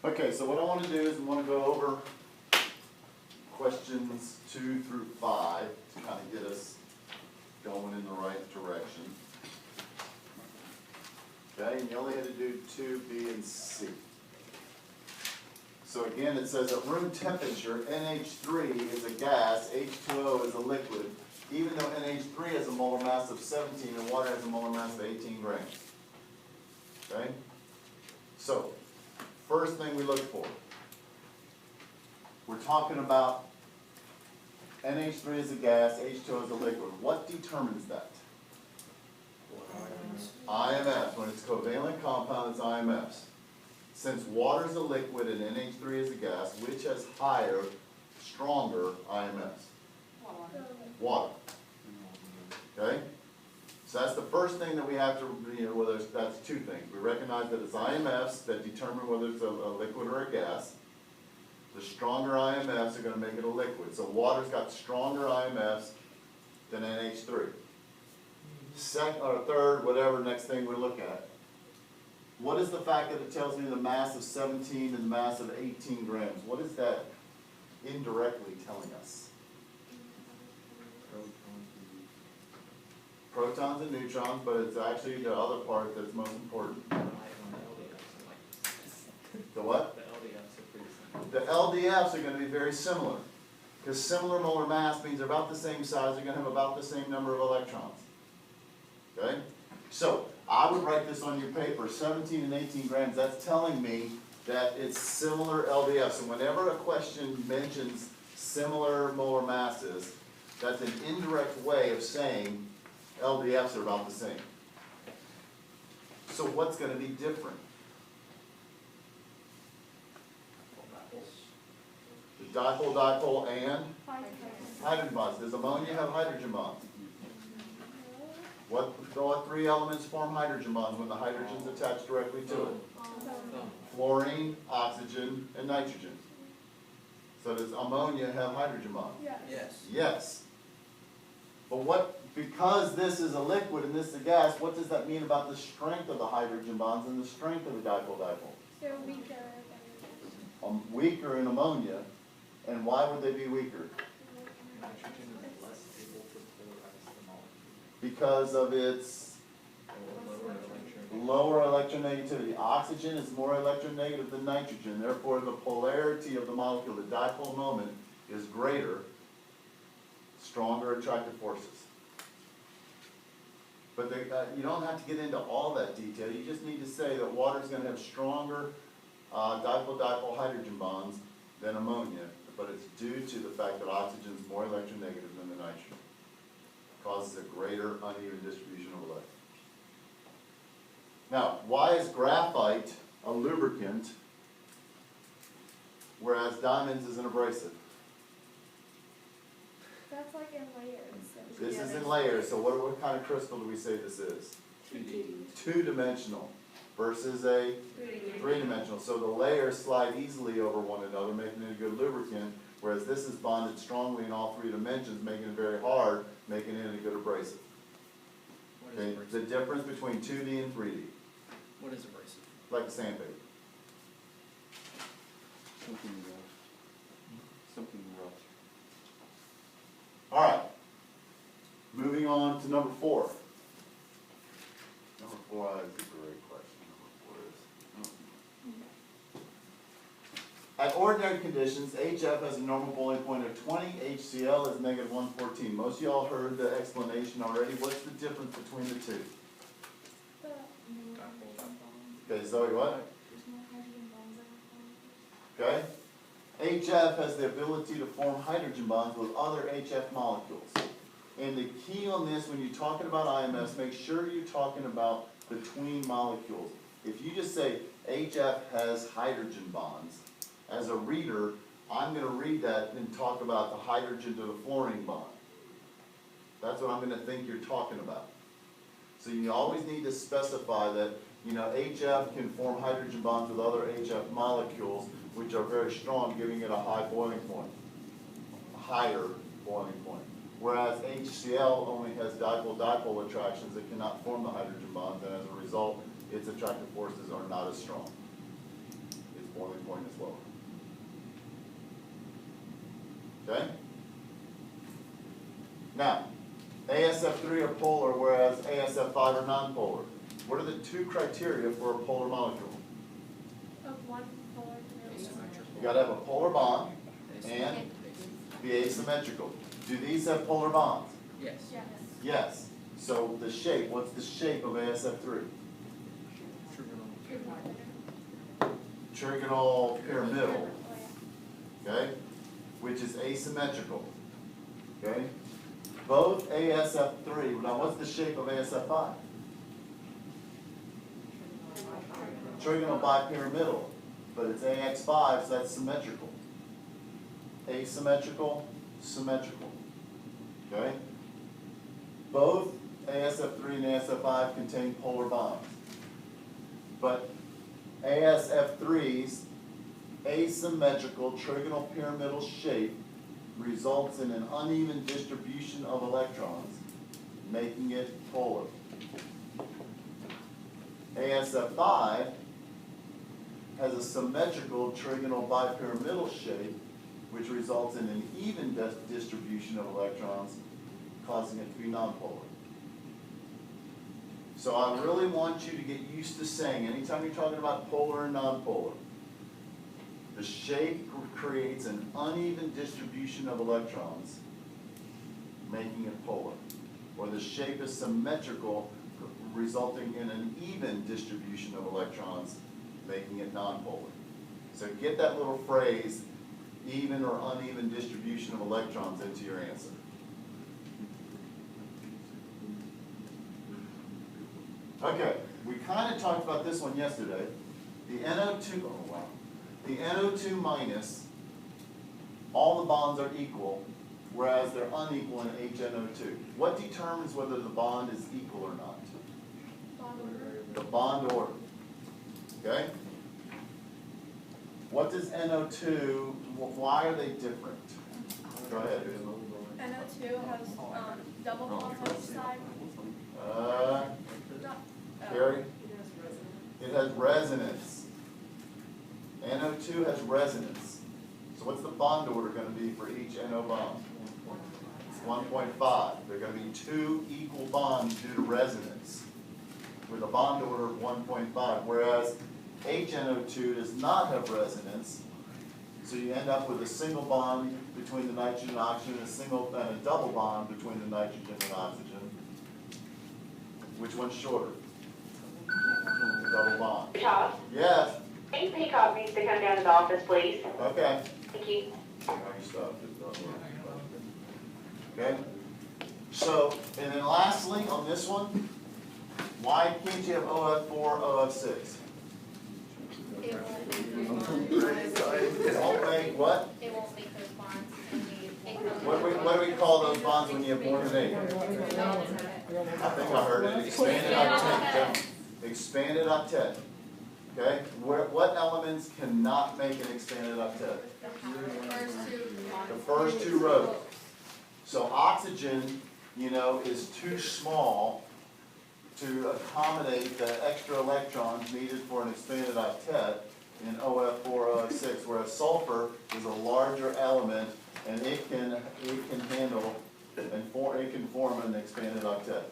Okay, so what I want to do is I want to go over questions 2 through 5 to kind of get us going in the right direction. Okay, and you only had to do 2, B, and C. So again, it says at room temperature, NH3 is a gas, H2O is a liquid, even though NH3 has a molar mass of 17 and water has a molar mass of 18 grams. Okay? So, first thing we look for, we're talking about NH3 is a gas, H2O is a liquid. What determines that? IMFs. When it's covalent compound, it's IMFs. Since water is a liquid and NH3 is a gas, which has higher, stronger IMFs? Water. Okay? So that's the first thing that we have to, well, that's two things. We recognize that it's IMFs that determine whether it's a liquid or a gas. The stronger IMFs are going to make it a liquid. So water's got stronger IMFs than NH3. Second or third, whatever next thing we look at. What is the fact that it tells me the mass of 17 and the mass of 18 grams? What is that indirectly telling us? Protons and neutrons, but it's actually the other part that's most important. The what? The LDFs are going to be very similar. Because similar molar mass means they're about the same size, they're going to have about the same number of electrons. Okay? So, I would write this on your paper, 17 and 18 grams, that's telling me that it's similar LDFs. And whenever a question mentions similar molar masses, that's an indirect way of saying LDFs are about the same. So what's going to be different? The dipole, and hydrogen bonds. Does ammonia have hydrogen bonds? What three elements form hydrogen bonds when the hydrogen's attached directly to it? Fluorine, oxygen, and nitrogen. So does ammonia have hydrogen bonds? Yes. Yes. But because this is a liquid and this is a gas, what does that mean about the strength of the hydrogen bonds and the strength of the dipole-dipole? They're weaker. Weaker in ammonia. And why would they be weaker? Nitrogen is less able to polarize the molecule. Because of its lower electronegativity. Oxygen is more electronegative than nitrogen. Therefore, the polarity of the molecule, the dipole moment, is greater, stronger attractive forces. But you don't have to get into all that detail. You just need to say that water is going to have stronger dipole-dipole hydrogen bonds than ammonia, but it's due to the fact that oxygen is more electronegative than the nitrogen. It causes a greater uneven distribution of electrons. Now, why is graphite a lubricant, whereas diamonds is an abrasive? That's like in layers. This is in layers, so what kind of crystal do we say this is? 2D. Two-dimensional versus a three-dimensional. So the layers slide easily over one another, making it a good lubricant, whereas this is bonded strongly in all three dimensions, making it very hard, making it a good abrasive. What is abrasive? The difference between 2D and 3D, What is abrasive? like a sandpaper. Something rough. Something rough. All right. Moving on to number 4. Number 4 is a great question. Number 4 is. At ordinary conditions, HF has a normal boiling point of 20, HCl is negative 114. Most of y'all heard the explanation already. What's the difference between the two? Okay, Zoe, what? Okay. HF has the ability to form hydrogen bonds with other HF molecules. And the key on this, when you're talking about IMS, make sure you're talking about between molecules. If you just say HF has hydrogen bonds, as a reader, I'm going to read that and talk about the hydrogen to the fluorine bond. That's what I'm going to think you're talking about. So you always need to specify that, HF can form hydrogen bonds with other HF molecules, which are very strong, giving it a high boiling point, a higher boiling point. Whereas HCl only has dipole-dipole attractions that cannot form the hydrogen bonds, and as a result, its attractive forces are not as strong. Its boiling point is lower. Okay? Now, ASF3 are polar, whereas ASF5 are nonpolar. What are the two criteria for a polar molecule? Of one polar to You gotta have a polar bond and be asymmetrical. Do these have polar bonds? Yes. Yes. Yes. So the shape, what's the shape of ASF3? Trigonal pyramidal, okay? Which is asymmetrical, okay? Both ASF3, now what's the shape of ASF5? Trigonal bipyramidal, but it's AX5, so that's symmetrical. Asymmetrical, symmetrical, okay? Both ASF3 and ASF5 contain polar bonds, but ASF3's asymmetrical trigonal pyramidal shape results in an uneven distribution of electrons, making it polar. ASF5 has a symmetrical trigonal bipyramidal shape, which results in an even distribution of electrons, causing it to be nonpolar. So I really want you to get used to saying, anytime you're talking about polar and nonpolar, the shape creates an uneven distribution of electrons, making it polar. Or the shape is symmetrical, resulting in an even distribution of electrons, making it nonpolar. So get that little phrase, even or uneven distribution of electrons, into your answer. Okay, we kind of talked about this one yesterday. The NO2, oh wow. The NO2 minus, all the bonds are equal, whereas they're unequal in HNO2. What determines whether the bond is equal or not? Bond order. The bond order. Okay? What does NO2, why are they different? Go ahead. NO2 has double bonds on each side. Carrie? It has resonance. NO2 has resonance. So what's the bond order going to be for each NO bond? It's 1.5. There are going to be two equal bonds due to resonance with a bond order of 1.5, whereas HNO2 does not have resonance, so you end up with a single bond between the nitrogen and oxygen, and a double bond between the nitrogen and oxygen. Which one's shorter? Double bond. Todd, Yes. Hank Peacock needs to come down to the office, please. Okay. Thank you. Now you stop it. Okay? So, and then lastly, on this one, why can't you have OF4, OF6? It Don't make what? won't make those bonds. What do we call those bonds when you have more than 8? I think I heard it. Expanded octet. Expanded octet. Okay? What elements cannot make an expanded octet? The first two rows. So oxygen, is too small to accommodate the extra electrons needed for an expanded octet in OF4, OF6, whereas sulfur is a larger element and it can handle and it can form an expanded octet.